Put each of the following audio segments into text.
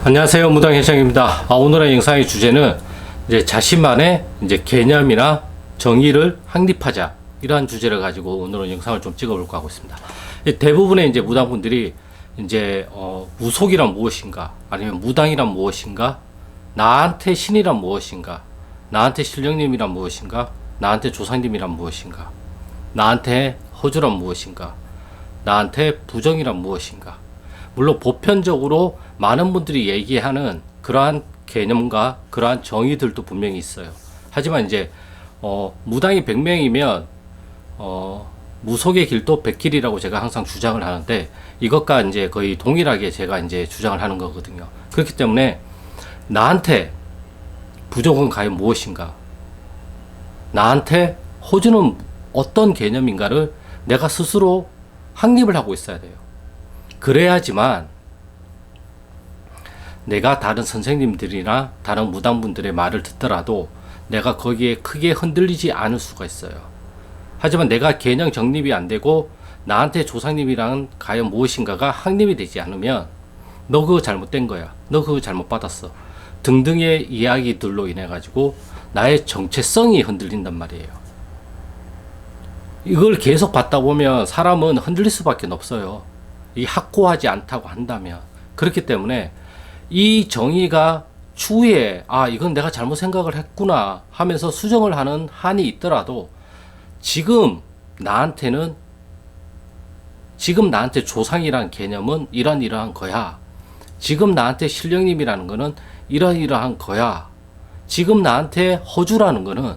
안녕하세요, 무당회장입니다. 오늘의 영상의 주제는 이제 자신만의 이제 개념이나 정의를 확립하자, 이러한 주제를 가지고 오늘은 영상을 좀 찍어볼까 하고 있습니다. 대부분의 이제 무당분들이 이제 무속이란 무엇인가, 아니면 무당이란 무엇인가, 나한테 신이란 무엇인가, 나한테 신령님이란 무엇인가, 나한테 조상님이란 무엇인가, 나한테 허주란 무엇인가, 나한테 부정이란 무엇인가. 물론 보편적으로 많은 분들이 얘기하는 그러한 개념과 그러한 정의들도 분명히 있어요. 하지만 이제 무당이 100명이면 무속의 길도 100길이라고 제가 항상 주장을 하는데, 이것과 이제 거의 동일하게 제가 이제 주장을 하는 거거든요. 그렇기 때문에 나한테 부족은 과연 무엇인가, 나한테 호주는 어떤 개념인가를 내가 스스로 확립을 하고 있어야 돼요. 그래야지만 내가 다른 선생님들이나 다른 무당분들의 말을 듣더라도 내가 거기에 크게 흔들리지 않을 수가 있어요. 하지만 내가 개념 정립이 안 되고 나한테 조상님이란 과연 무엇인가가 확립이 되지 않으면 너 그거 잘못된 거야, 너 그거 잘못 받았어 등등의 이야기들로 인해 가지고 나의 정체성이 흔들린단 말이에요. 이걸 계속 받다 보면 사람은 흔들릴 수밖에 없어요. 이 확고하지 않다고 한다면. 그렇기 때문에 이 정의가 추후에 이건 내가 잘못 생각을 했구나 하면서 수정을 하는 한이 있더라도 지금 나한테 조상이라는 개념은 이러한 거야. 지금 나한테 신령님이라는 거는 이러한 거야. 지금 나한테 허주라는 거는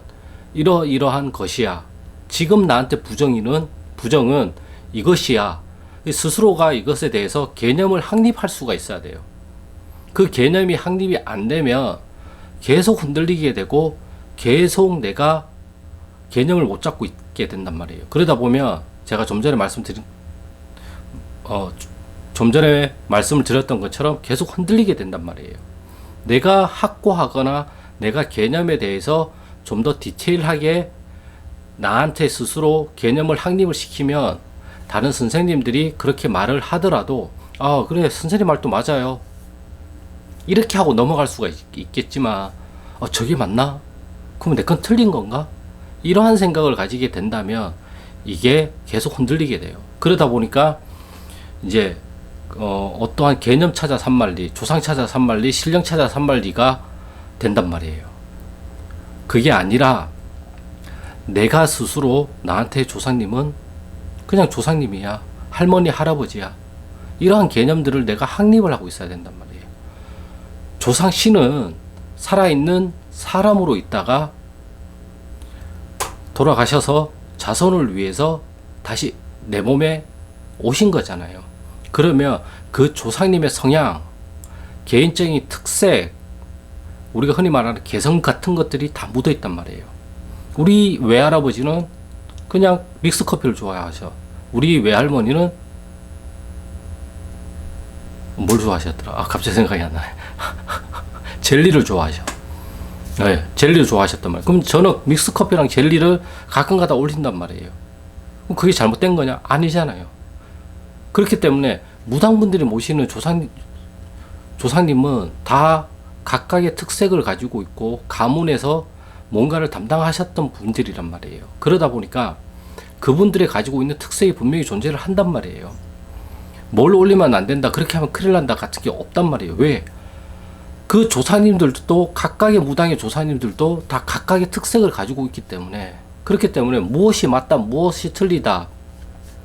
이러한 것이야. 지금 나한테 부정은 이것이야. 스스로가 이것에 대해서 개념을 확립할 수가 있어야 돼요. 그 개념이 확립이 안 되면 계속 흔들리게 되고 계속 내가 개념을 못 잡고 있게 된단 말이에요. 그러다 보면 제가 좀 전에 말씀을 드렸던 것처럼 계속 흔들리게 된단 말이에요. 내가 확고하거나 내가 개념에 대해서 좀 더 디테일하게 나한테 스스로 개념을 확립을 시키면 다른 선생님들이 그렇게 말을 하더라도 그래, 선생님 말도 맞아요, 이렇게 하고 넘어갈 수가 있겠지만 저게 맞나? 그럼 내 건 틀린 건가? 이러한 생각을 가지게 된다면 이게 계속 흔들리게 돼요. 그러다 보니까 이제 어떠한 개념 찾아 산만리, 조상 찾아 산만리, 신령 찾아 산만리가 된단 말이에요. 그게 아니라 내가 스스로 나한테 조상님은 그냥 조상님이야, 할머니, 할아버지야, 이러한 개념들을 내가 확립을 하고 있어야 된단 말이에요. 조상신은 살아있는 사람으로 있다가 돌아가셔서 자손을 위해서 다시 내 몸에 오신 거잖아요. 그러면 그 조상님의 성향, 개인적인 특색, 우리가 흔히 말하는 개성 같은 것들이 다 묻어 있단 말이에요. 우리 외할아버지는 그냥 믹스커피를 좋아하셔. 우리 외할머니는 뭘 좋아하셨더라? 갑자기 생각이 안 나네. 젤리를 좋아하셔. 네, 젤리를 좋아하셨단 말이에요. 그럼 저는 믹스커피랑 젤리를 가끔가다 올린단 말이에요. 그럼 그게 잘못된 거냐? 아니잖아요. 그렇기 때문에 무당분들이 모시는 조상님은 다 각각의 특색을 가지고 있고 가문에서 뭔가를 담당하셨던 분들이란 말이에요. 그러다 보니까 그분들이 가지고 있는 특색이 분명히 존재를 한단 말이에요. 뭘 올리면 안 된다, 그렇게 하면 큰일 난다 같은 게 없단 말이에요. 왜? 그 조사님들도, 각각의 무당의 조사님들도 다 각각의 특색을 가지고 있기 때문에, 그렇기 때문에 무엇이 맞다, 무엇이 틀리다,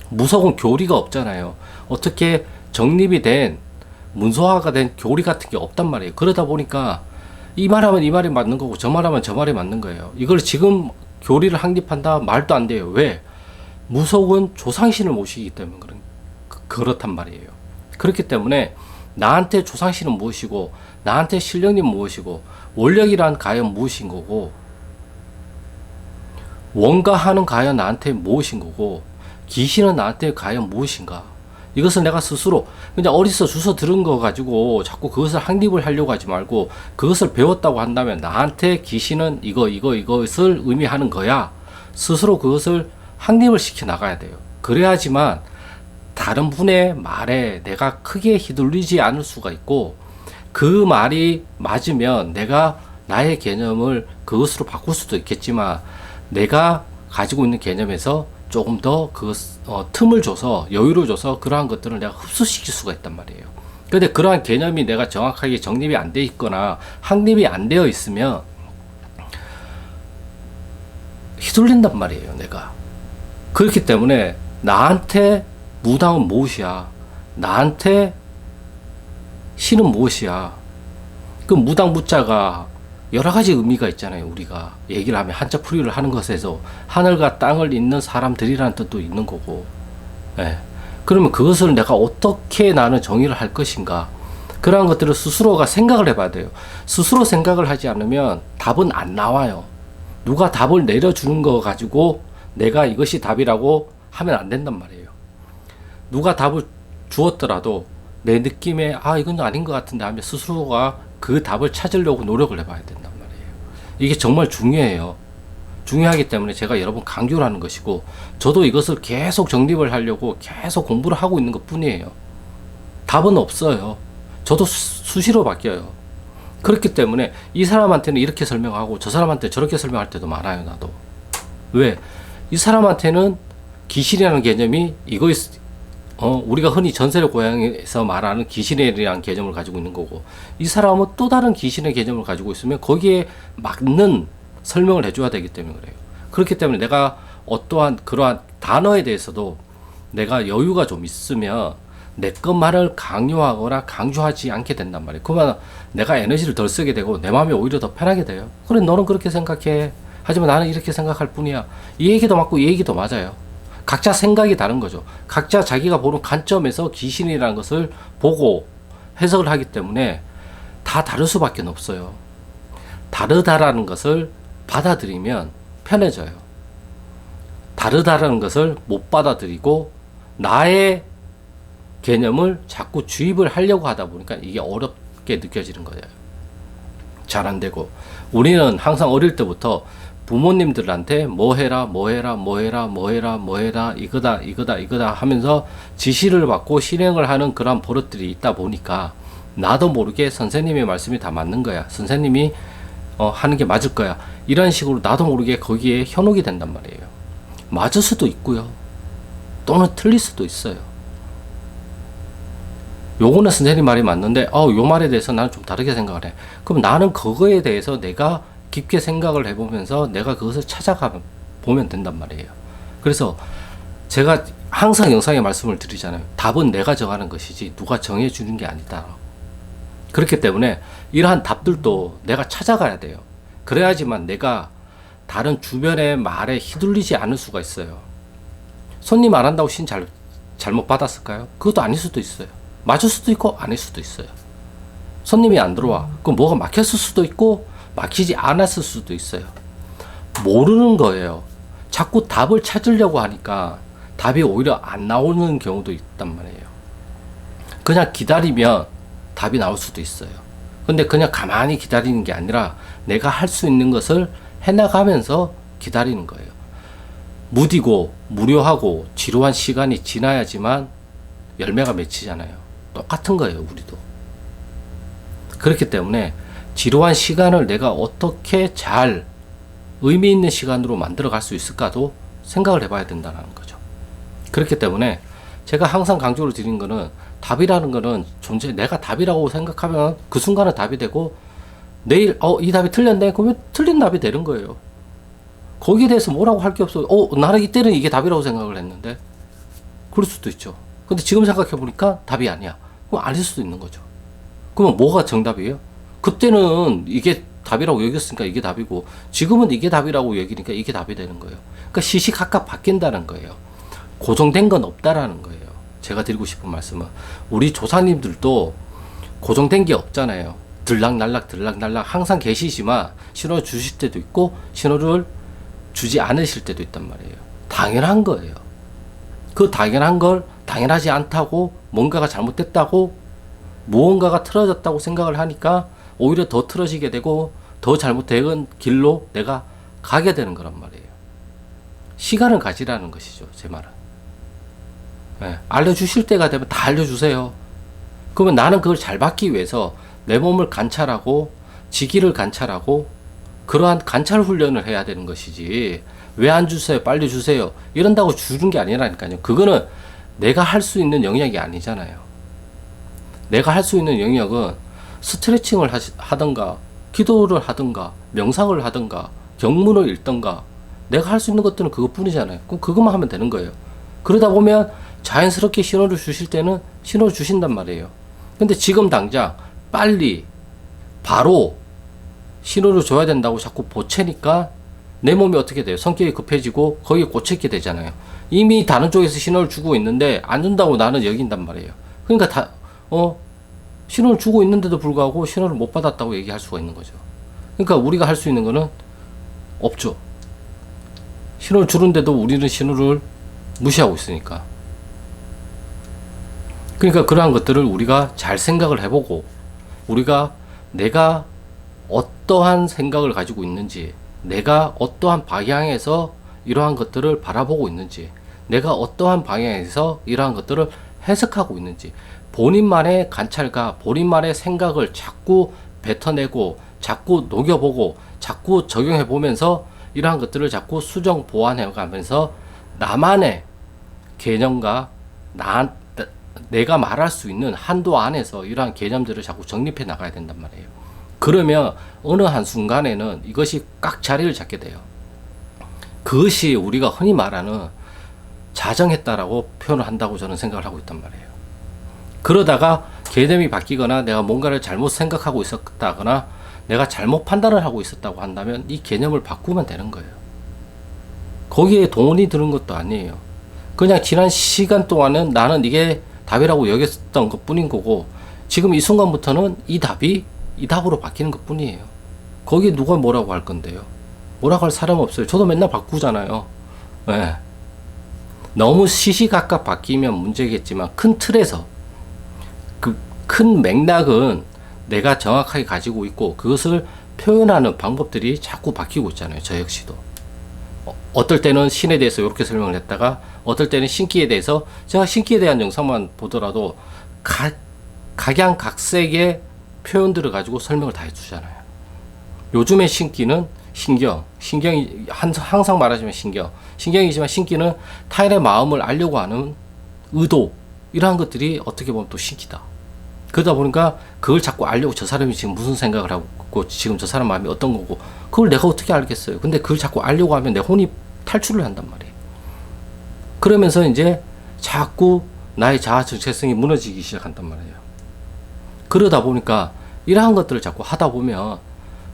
무속은 교리가 없잖아요. 어떻게 정립이 된, 문서화가 된 교리 같은 게 없단 말이에요. 그러다 보니까 이 말하면 이 말이 맞는 거고 저 말하면 저 말이 맞는 거예요. 이걸 지금 교리를 확립한다? 말도 안 돼요. 왜? 무속은 조상신을 모시기 때문에 그렇단 말이에요. 그렇기 때문에 나한테 조상신은 무엇이고, 나한테 신령님 무엇이고, 원력이란 과연 무엇인 거고, 원가하는 과연 나한테 무엇인 거고, 기신은 나한테 과연 무엇인가. 이것을 내가 스스로 그냥 어디서 주워 들은 거 가지고 자꾸 그것을 확립을 하려고 하지 말고, 그것을 배웠다고 한다면 나한테 기신은 이것을 의미하는 거야. 스스로 그것을 확립을 시켜 나가야 돼요. 그래야지만 다른 분의 말에 내가 크게 휘둘리지 않을 수가 있고, 그 말이 맞으면 내가 나의 개념을 그것으로 바꿀 수도 있겠지만 내가 가지고 있는 개념에서 조금 더 틈을 줘서 여유를 줘서 그러한 것들을 내가 흡수시킬 수가 있단 말이에요. 근데 그러한 개념이 내가 정확하게 정립이 안 돼 있거나 확립이 안 되어 있으면 휘둘린단 말이에요, 내가. 그렇기 때문에 나한테 무당은 무엇이야? 나한테 신은 무엇이야? 그 무당 무자가 여러 가지 의미가 있잖아요. 우리가 얘기를 하면 한자풀이를 하는 것에서 하늘과 땅을 잇는 사람들이라는 뜻도 있는 거고. 예. 그러면 그것을 내가 어떻게 나는 정의를 할 것인가? 그러한 것들을 스스로가 생각을 해봐야 돼요. 스스로 생각을 하지 않으면 답은 안 나와요. 누가 답을 내려주는 거 가지고 내가 이것이 답이라고 하면 안 된단 말이에요. 누가 답을 주었더라도 내 느낌에 이건 아닌 것 같은데 하면 스스로가 그 답을 찾으려고 노력을 해봐야 된단 말이에요. 이게 정말 중요해요. 중요하기 때문에 제가 여러 번 강조를 하는 것이고, 저도 이것을 계속 정립을 하려고 계속 공부를 하고 있는 것 뿐이에요. 답은 없어요. 저도 수시로 바뀌어요. 그렇기 때문에 이 사람한테는 이렇게 설명하고 저 사람한테 저렇게 설명할 때도 많아요. 나도. 왜? 이 사람한테는 귀신이라는 개념이 우리가 흔히 전설의 고향에서 말하는 귀신이라는 개념을 가지고 있는 거고, 이 사람은 또 다른 귀신의 개념을 가지고 있으면 거기에 맞는 설명을 해줘야 되기 때문에 그래요. 그렇기 때문에 내가 어떠한 그러한 단어에 대해서도 내가 여유가 좀 있으면 내 것만을 강요하거나 강조하지 않게 된단 말이에요. 그러면 내가 에너지를 덜 쓰게 되고 내 마음이 오히려 더 편하게 돼요. 그래, 너는 그렇게 생각해. 하지만 나는 이렇게 생각할 뿐이야. 이 얘기도 맞고 이 얘기도 맞아요. 각자 생각이 다른 거죠. 각자 자기가 보는 관점에서 귀신이라는 것을 보고 해석을 하기 때문에 다 다를 수밖에 없어요. 다르다라는 것을 받아들이면 편해져요. 다르다라는 것을 못 받아들이고 나의 개념을 자꾸 주입을 하려고 하다 보니까 이게 어렵게 느껴지는 거예요. 잘 안 되고, 우리는 항상 어릴 때부터 부모님들한테 뭐 해라 이거다 하면서 지시를 받고 실행을 하는 그런 버릇들이 있다 보니까 나도 모르게 선생님의 말씀이 다 맞는 거야. 선생님이 하는 게 맞을 거야. 이런 식으로 나도 모르게 거기에 현혹이 된단 말이에요. 맞을 수도 있고요. 또는 틀릴 수도 있어요. 요거는 선생님 말이 맞는데 요 말에 대해서 나는 좀 다르게 생각을 해. 그럼 나는 그거에 대해서 내가 깊게 생각을 해보면서 내가 그것을 찾아가 보면 된단 말이에요. 그래서 제가 항상 영상에 말씀을 드리잖아요. 답은 내가 정하는 것이지 누가 정해주는 게 아니다. 그렇기 때문에 이러한 답들도 내가 찾아가야 돼요. 그래야지만 내가 다른 주변의 말에 휘둘리지 않을 수가 있어요. 손님 안 한다고 신 잘못 받았을까요? 그것도 아닐 수도 있어요. 맞을 수도 있고 아닐 수도 있어요. 손님이 안 들어와. 그럼 뭐가 막혔을 수도 있고 막히지 않았을 수도 있어요. 모르는 거예요. 자꾸 답을 찾으려고 하니까 답이 오히려 안 나오는 경우도 있단 말이에요. 그냥 기다리면 답이 나올 수도 있어요. 근데 그냥 가만히 기다리는 게 아니라 내가 할 수 있는 것을 해나가면서 기다리는 거예요. 무디고 무료하고 지루한 시간이 지나야지만 열매가 맺히잖아요. 똑같은 거예요, 우리도. 그렇기 때문에 지루한 시간을 내가 어떻게 잘 의미 있는 시간으로 만들어 갈 수 있을까도 생각을 해봐야 된다는 거죠. 그렇기 때문에 제가 항상 강조를 드린 거는 답이라는 거는 내가 답이라고 생각하면 그 순간은 답이 되고 내일 이 답이 틀렸네? 그러면 틀린 답이 되는 거예요. 거기에 대해서 뭐라고 할 게 없어요. 나는 이때는 이게 답이라고 생각을 했는데 그럴 수도 있죠. 근데 지금 생각해 보니까 답이 아니야. 그럼 아닐 수도 있는 거죠. 그러면 뭐가 정답이에요? 그때는 이게 답이라고 여겼으니까 이게 답이고 지금은 이게 답이라고 여기니까 이게 답이 되는 거예요. 그러니까 시시각각 바뀐다는 거예요. 고정된 건 없다라는 거예요. 제가 드리고 싶은 말씀은 우리 조상님들도 고정된 게 없잖아요. 들락날락 항상 계시지만 신호를 주실 때도 있고 신호를 주지 않으실 때도 있단 말이에요. 당연한 거예요. 그 당연한 걸 당연하지 않다고 뭔가가 잘못됐다고 무언가가 틀어졌다고 생각을 하니까 오히려 더 틀어지게 되고 더 잘못된 길로 내가 가게 되는 거란 말이에요. 시간을 가지라는 것이죠, 제 말은. 알려주실 때가 되면 다 알려주세요. 그러면 나는 그걸 잘 받기 위해서 내 몸을 관찰하고 지기를 관찰하고 그러한 관찰 훈련을 해야 되는 것이지 왜 안 주세요? 빨리 주세요. 이런다고 주는 게 아니라니까요. 그거는 내가 할 수 있는 영역이 아니잖아요. 내가 할 수 있는 영역은 스트레칭을 하든가 기도를 하든가 명상을 하든가 경문을 읽든가 내가 할 수 있는 것들은 그것뿐이잖아요. 그럼 그것만 하면 되는 거예요. 그러다 보면 자연스럽게 신호를 주실 때는 신호를 주신단 말이에요. 근데 지금 당장 빨리 바로 신호를 줘야 된다고 자꾸 보채니까 내 몸이 어떻게 돼요? 성격이 급해지고 거기에 꽂혀있게 되잖아요. 이미 다른 쪽에서 신호를 주고 있는데 안 준다고 나는 여긴단 말이에요. 그러니까 신호를 주고 있는데도 불구하고 신호를 못 받았다고 얘기할 수가 있는 거죠. 그러니까 우리가 할 수 있는 거는 없죠. 신호를 주는데도 우리는 신호를 무시하고 있으니까. 그러니까 그러한 것들을 우리가 잘 생각을 해보고 우리가 내가 어떠한 생각을 가지고 있는지 내가 어떠한 방향에서 이러한 것들을 바라보고 있는지 내가 어떠한 방향에서 이러한 것들을 해석하고 있는지 본인만의 관찰과 본인만의 생각을 자꾸 뱉어내고 자꾸 녹여보고 자꾸 적용해 보면서 이러한 것들을 자꾸 수정 보완해 가면서 나만의 개념과 내가 말할 수 있는 한도 안에서 이러한 개념들을 자꾸 정립해 나가야 된단 말이에요. 그러면 어느 한순간에는 이것이 꽉 자리를 잡게 돼요. 그것이 우리가 흔히 말하는 자정했다라고 표현을 한다고 저는 생각을 하고 있단 말이에요. 그러다가 개념이 바뀌거나 내가 뭔가를 잘못 생각하고 있었다거나 내가 잘못 판단을 하고 있었다고 한다면 이 개념을 바꾸면 되는 거예요. 거기에 돈이 드는 것도 아니에요. 그냥 지난 시간 동안은 나는 이게 답이라고 여겼던 것 뿐인 거고 지금 이 순간부터는 이 답이 이 답으로 바뀌는 것 뿐이에요. 거기에 누가 뭐라고 할 건데요. 뭐라고 할 사람 없어요. 저도 맨날 바꾸잖아요. 네. 너무 시시각각 바뀌면 문제겠지만 큰 틀에서 그 큰 맥락은 내가 정확하게 가지고 있고 그것을 표현하는 방법들이 자꾸 바뀌고 있잖아요. 저 역시도. 어떨 때는 신에 대해서 이렇게 설명을 했다가 어떨 때는 신기에 대해서 제가 신기에 대한 영상만 보더라도 각양각색의 표현들을 가지고 설명을 다 해주잖아요. 요즘의 신기는 신경이 항상 말하지만 신경이지만 신기는 타인의 마음을 알려고 하는 의도 이러한 것들이 어떻게 보면 또 신기다. 그러다 보니까 그걸 자꾸 알려고 저 사람이 지금 무슨 생각을 하고 지금 저 사람 마음이 어떤 거고 그걸 내가 어떻게 알겠어요. 근데 그걸 자꾸 알려고 하면 내 혼이 탈출을 한단 말이에요. 그러면서 이제 자꾸 나의 자아 정체성이 무너지기 시작한단 말이에요. 그러다 보니까 이러한 것들을 자꾸 하다 보면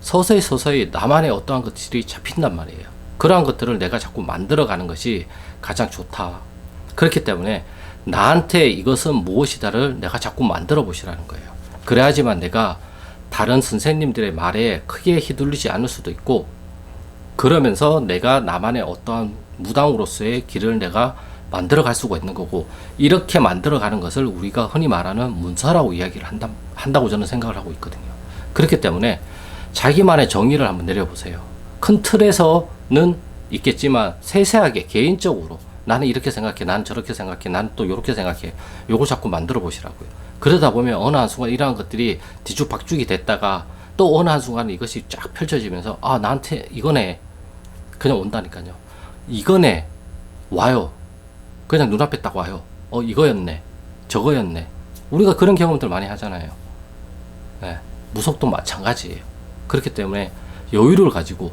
서서히 나만의 어떠한 것들이 잡힌단 말이에요. 그러한 것들을 내가 자꾸 만들어가는 것이 가장 좋다. 그렇기 때문에 나한테 이것은 무엇이다를 내가 자꾸 만들어 보시라는 거예요. 그래야지만 내가 다른 선생님들의 말에 크게 휘둘리지 않을 수도 있고 그러면서 내가 나만의 어떠한 무당으로서의 길을 내가 만들어 갈 수가 있는 거고 이렇게 만들어 가는 것을 우리가 흔히 말하는 문서라고 이야기를 한다고 저는 생각을 하고 있거든요. 그렇기 때문에 자기만의 정의를 한번 내려보세요. 큰 틀에서는 있겠지만 세세하게 개인적으로 나는 이렇게 생각해, 나는 저렇게 생각해, 나는 또 이렇게 생각해. 요거 자꾸 만들어 보시라고요. 그러다 보면 어느 한순간 이러한 것들이 뒤죽박죽이 됐다가 또 어느 한순간 이것이 쫙 펼쳐지면서 아 나한테 이거네 그냥 온다니까요. 이거네 와요. 그냥 눈앞에 딱 와요. 이거였네 저거였네. 우리가 그런 경험들 많이 하잖아요. 네, 무속도 마찬가지예요. 그렇기 때문에 여유를 가지고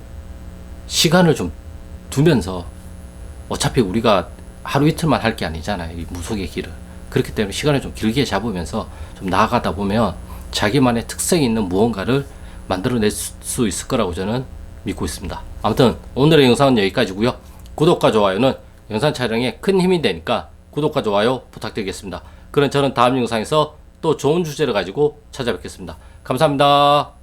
시간을 좀 두면서 어차피 우리가 하루 이틀만 할 게 아니잖아요. 이 무속의 길을. 그렇기 때문에 시간을 좀 길게 잡으면서 좀 나아가다 보면 자기만의 특색이 있는 무언가를 만들어낼 수 있을 거라고 저는 믿고 있습니다. 아무튼 오늘의 영상은 여기까지고요. 구독과 좋아요는 영상 촬영에 큰 힘이 되니까 구독과 좋아요 부탁드리겠습니다. 그럼 저는 다음 영상에서 또 좋은 주제를 가지고 찾아뵙겠습니다. 감사합니다.